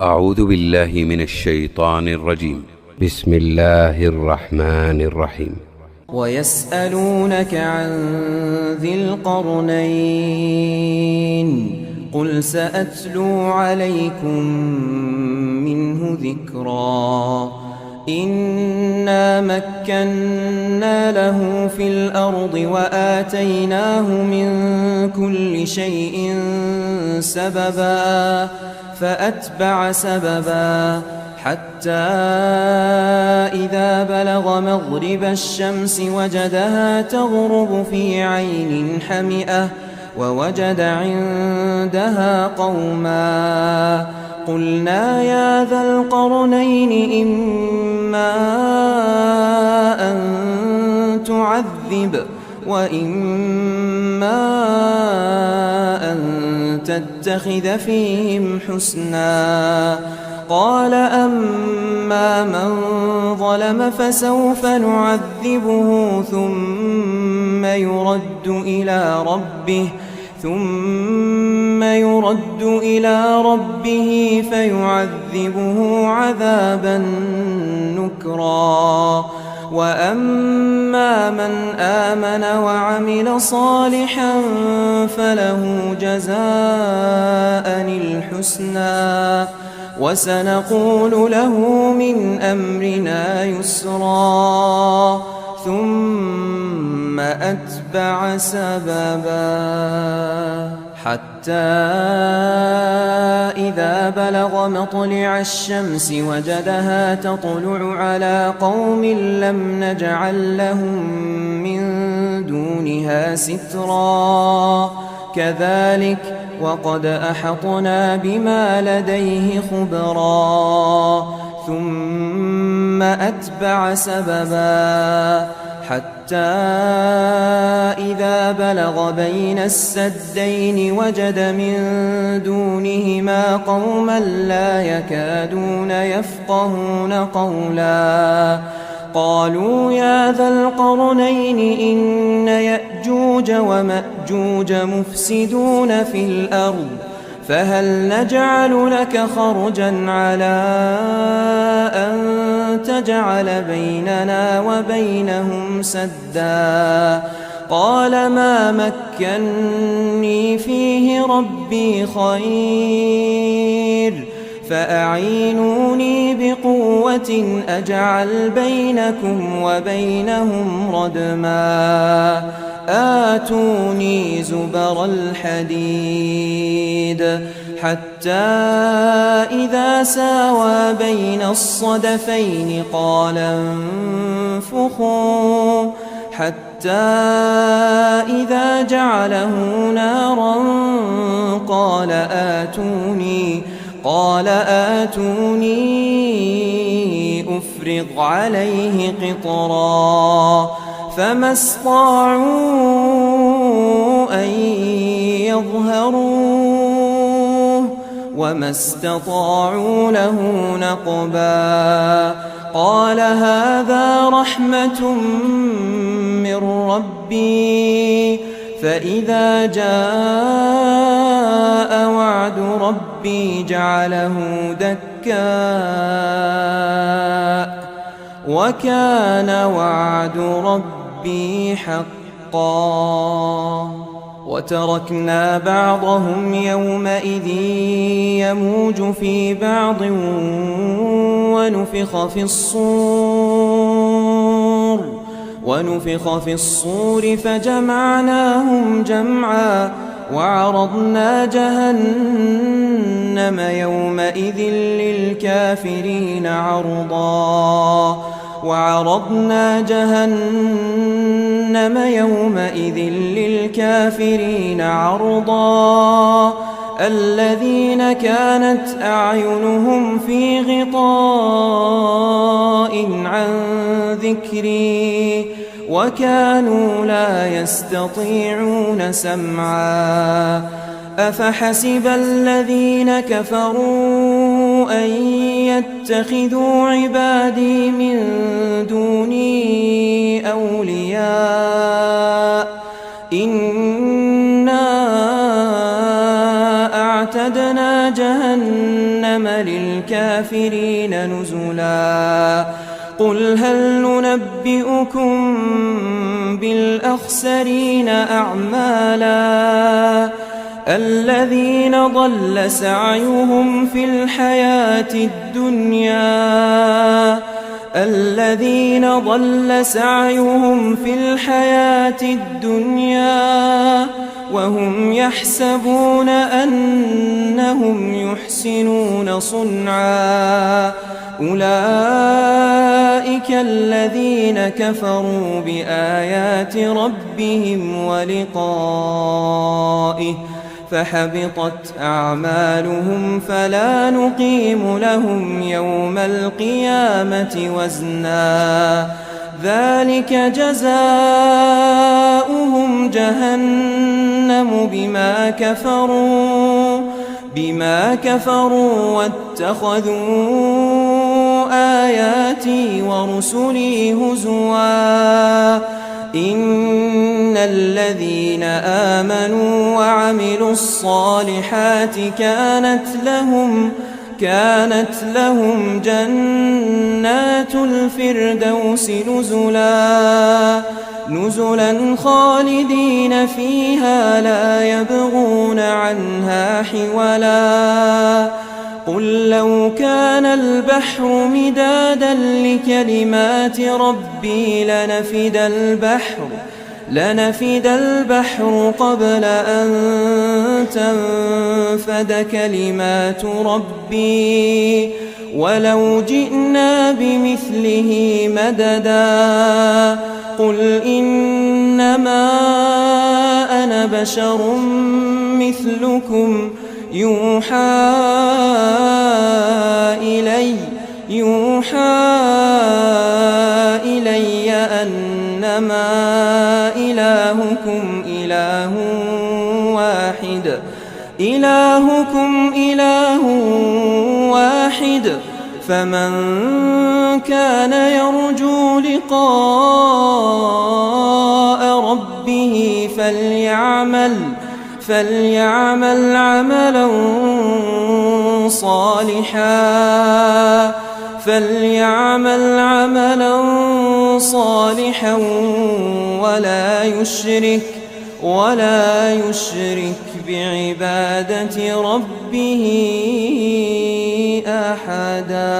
أعوذ بالله من الشيطان الرجيم. بسم الله الرحمن الرحيم. ويسألونك عن ذي القرنين قل سأتلو عليكم منه ذكرا إنا مكنا له في الأرض وآتيناه من كل شيء سببا فأتبع سببا حتى إذا بلغ مغرب الشمس وجدها تغرب في عين حمئة ووجد عندها قوما قلنا يا ذا القرنين إما أن تعذب وإما أن تتخذ فيهم حسنا قال أما من ظلم فسوف نعذبه ثم يرد إلى ربه فيعذبه عذابا نكرا وأما من آمن وعمل صالحا فله جزاء الحسنى وسنقول له من أمرنا يسرا ثم أتبع سببا حتى إذا بلغ مطلع الشمس وجدها تطلع على قوم لم نجعل لهم من دونها سترا كذلك وقد أحطنا بما لديه خبرا ثم أتبع سببا حتى إذا بلغ بين السدين وجد من دونهما قوما لا يكادون يفقهون قولا قالوا يا ذا القرنين إن يأجوج ومأجوج مفسدون في الأرض فهل نجعل لك خرجا على أن تجعل بيننا وبينهم سدا قال ما مكني فيه ربي خير فأعينوني بقوة أجعل بينكم وبينهم ردما آتوني زبر الحديد حتى إذا ساوى بين الصدفين قال انفخوا حتى إذا جعله نارا قال آتوني أفرغ عليه قطرا فما استطاعوا أن يظهروه وما استطاعوا له نقبا قال هذا رحمة من ربي فإذا جاء وعد ربي جعله دكاء وكان وعد ربي حقا وتركنا بعضهم يومئذ يموج في بعض ونفخ في الصور فجمعناهم جمعا وعرضنا جهنم يومئذ للكافرين عرضا الذين كانت أعينهم في غطاء عن ذكري وكانوا لا يستطيعون سمعا أفحسب الذين كفروا أن يتخذوا عبادي من دوني أولياء إنا أعتدنا جهنم للكافرين الكافرين نزلا قل هل ننبئكم بالأخسرين أعمالا الذين ضل سعيهم في الحياة الدنيا وهم يحسبون أنهم يحسنون صنعا أولئك الذين كفروا بآيات ربهم ولقائه فحبطت أعمالهم فلا نقيم لهم يوم القيامة وزنا ذلك جزاؤهم جهنم بما كفروا واتخذوا آياتي ورسلي هزوا إن الذين آمنوا وعملوا الصالحات كانت لهم جنات الفردوس نزلا خالدين فيها لا يبغون عنها حولا قل لو كان البحر مدادا لكلمات ربي لنفد البحر قبل أن تنفد كلمات ربي ولو جئنا بمثله مددا قل إنما أنا بشر مثلكم يوحى إلي أنما إلهكم إله واحد فمن كان يرجو لقاء ربه فليعمل عملا صالحا ولا يشرك بعبادة ربه أحدا.